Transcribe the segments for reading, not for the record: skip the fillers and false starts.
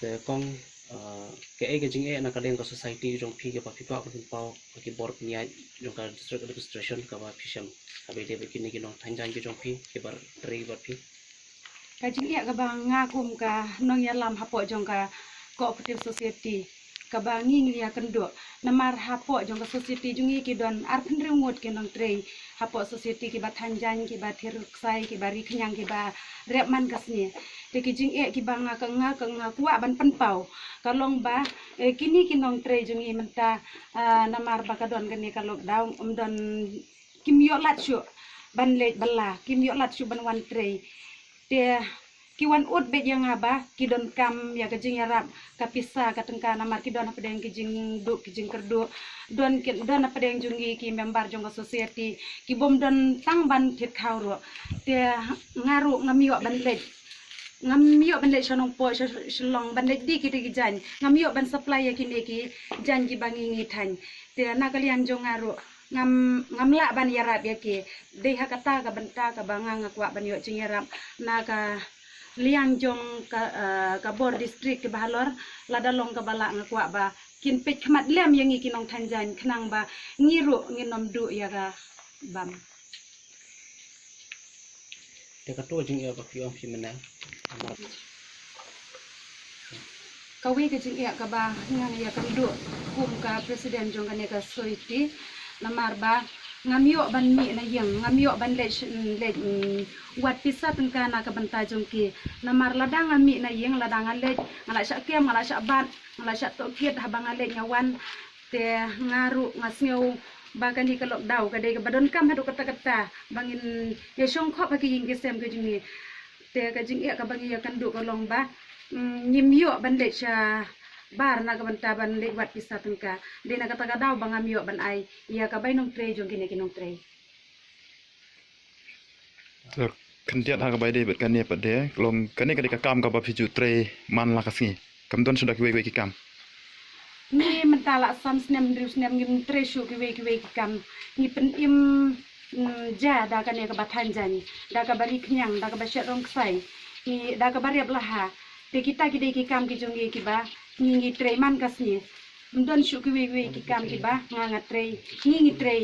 de kong ke jing na kadeng ka society jong phi ke pa phi pa pau ki bor nya jong ka district administration ka ba phisham abe de kini kinong thanjang ke jong phi ke bar tri bar phi Kajing iya ka bang ngagum ka nong ya lam hapo jong ka cooperative society ka bang nging ya kendo namar hapo jong ka society jungi ki don ar pendri ngot ke nong trei hapo society ki ba thanjang ki ba thiruksai ki ba ri khnyang ki ba repman kasni te ki jing iya ki bang nga kuwa ban penpau kalong ba kini ki nong trei jungi menta namar ba ka don gani ka lockdown don kim yo lat shu ban le bala kim yo lat shu ban wan trei dia kiwan ut bet yang aba kidon kam ya kejing yarap kapisa katengka nama kidon apa yang kejing duk kejing kerdu don apa yang jungi ki member jong society ki bom don tang ban tit khawro dia ngaru ngamiyo ban lej sonong po shlong ban lej di ki jan ngamiyo ban supply ya kini ki jan ki bangi ngithan dia nakalian jong ngaru ngamla ban yarap ya ki dei hakata ka benta ka banga ngakwa ban yo jing yarap naga liang jong ka bor district ke bahalor ladalong ka bala ngakwa ba kin pet khamat lem yang kinong thanjan khnang ba ngiru nginom du ya ga bam de ka to jing ba phi om phi mena kawi ke jing ya ka ba ngang ya kan du kum ka presiden jong ka ne ka soiti namar ba ngamyo ban mi na yang ngamyo ban le wat pisa tengka na ka banta jongki namar ladang ngami na yang ladang ale ngala syak kem ngala syak bat ngala syak to kiet habang ale ngawan te ngaru ngasngeu bakan di kalok dau ka de ka badon kam hadu kata bangin ya songkho pa ki ying kesem ke jingi te ka jing ya ka bangi ya kandu kolong ba nyimyo ban le sya bar na ka banta ban le wat pisa tengka de na kata ka dau bangamyo ban ai ya ka bainong tre jongki ne kinong tre Kandiat haga bai de bet kan ne pat de long kan ka kam ka ba phiju tre man la kasngi kam don sudah kiwe ki kam ni mentala sam snem drus nem ngim tre shu kiwe ki kam ni pen im ja da kan ne ka bathan jani da ka bari khnyang da ka ba shet rong sai ni da ka bari ablaha te kita ki de ki kam ki jongi ki ba ni tre man kasni don shu kiwe ki kam ki ba nga tre ni tre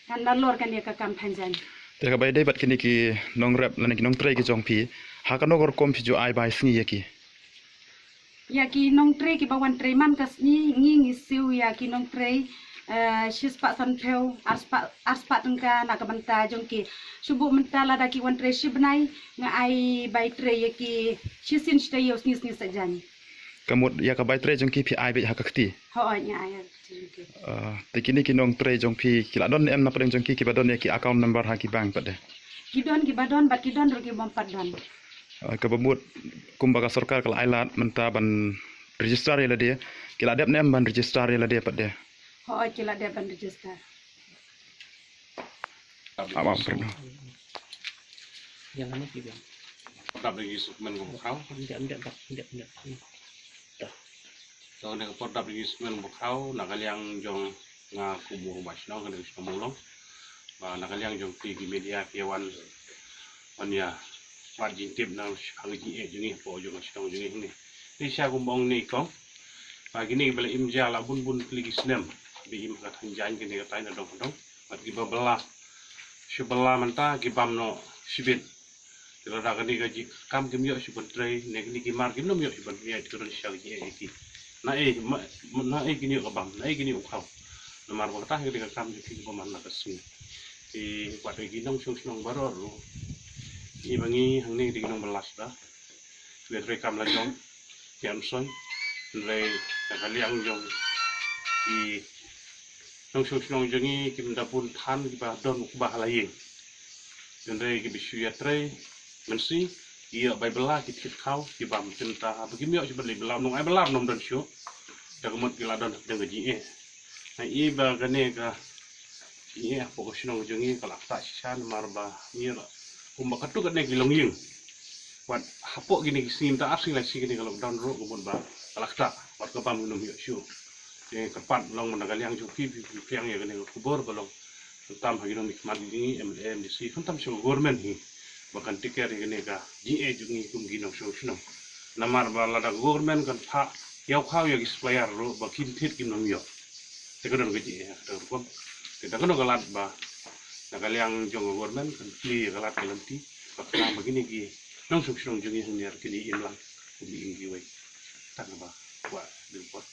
kan lor kan ne ka kam thanjani te ka bai de bat kini ki nong rap lan ki nong tre ki jong phi ha ka nogor kom phiju ai bai sngi yaki ya ki nong tre ki bawan tre man kasni ngi siu ya ki nong tre shispa san pheu arspa tengka na ka banta jongki subu mentala da ki wan tre shibnai nga ai bai tre ya ki shisin stay snis sajani kamut ya ka bai tre jong ki phi ai be ha ka khti ho nya ai te kini ki nong tre jong phi ki la don em na preng jong ki ba don ki account number ha ki bank pat de kidon ki badon bat kidon ro ki bom padon ka bamut kum baga sarkar kala ailat menta ban register ya de ki la dep nem ban register ya de pat de ho ki la dep ban register apa perno yang ane phi bang Đập được sụp mình cũng khâu, ndak rồi này có đập được mình cũng khâu, là cái liang trong ngà cùng một bạch nó cái được trong mông lông, và là cái liang trong tì media phíaวันนี้วันยิงทิพย์เราหางยิงอย่างนี้พออยู่กับช่องอย่างนี้นี่ชากุมบองนี่ก็ปากนี้เป็นอิมจาลาบุนคลิกสเนมบีอิมกับทันจันกันนี่ก็ตายนะดองบัดกิบเบลาชิบลามันตากิบัมโนชิบิดเราได้กันนี่ก็จิกำกิมยอชิบันเตรย์เนี่ยนี่กิมาร์กิมโนมยอชิบันเนี่ยที่เราชากิเอกิน่ากินี่ก็บัมน่ากินี่อุเขาน้ำมันบางตาก็ได้กำจิกิประมาณนักสิ่งที่วัดกินน้องช่วงบารอรู้ibangi hangni di nong belas da le kam la jong kiam son le kaliang jong i nong nong jongi kim da pun than ki ba don ba halai den re ki bisu ya tre mensi ia bai bela ki tit khau ki bam tinta bagi mi si beli bela nong ai bela nom don shu da kemot ki la don de ji e na i ba gane ka i pokok nong jongi kala ta shan marba ira kumba katu kan nek long ying wat hapok gini sim ta asing la sing gini kalau down ro kumun ba alakta wat ka pam num yo shu ye kapat long managal yang ju pi yang ya gini kubor balong tam ha gino mikmat gini MDC kan tam shu government hi bahkan tiker gini ka GA ju ngi kum gino shu shu namar bala da government kan pa yau khau ya supplier ro ba kin thit kin nom yo te ko don gaji ya to ko te ta ko galat ba nakaliang jong government kan pli galat kelanti ba kana begini gi nong suk sung jungi huniar kini inlang di ingi wei tak ba wa del pot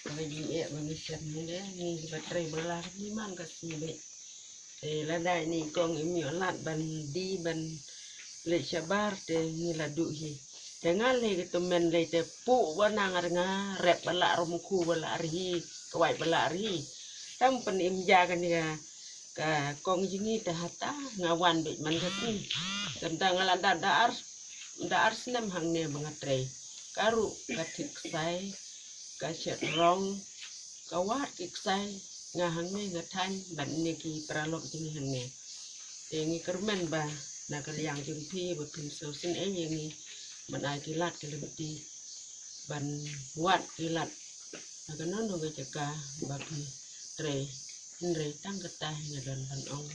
Kalau dia manusia ni ni baterai belah ni man kasih be. Ladai ni kong imi olat ban di ban le sabar te ni ladu hi. Jangan le gitu men le te pu wana ngaranga rep bala romku bala ri kawai bala ri. Tam pen im jaga ni ka kong jingi te hata ngawan be man kasih. Tentang ngalanda da ars nam hang ne mangatrai. Karu katik sai kaset rong kawat iksai ngahang ne ngatan ban ne ki pralok jing hang ne tengi kermen ba nakaliang jumpi bepin sosin yengi manai kilat kelebti ban wat kilat naganon do gajaka babi tre tang ketah ngadon ban ong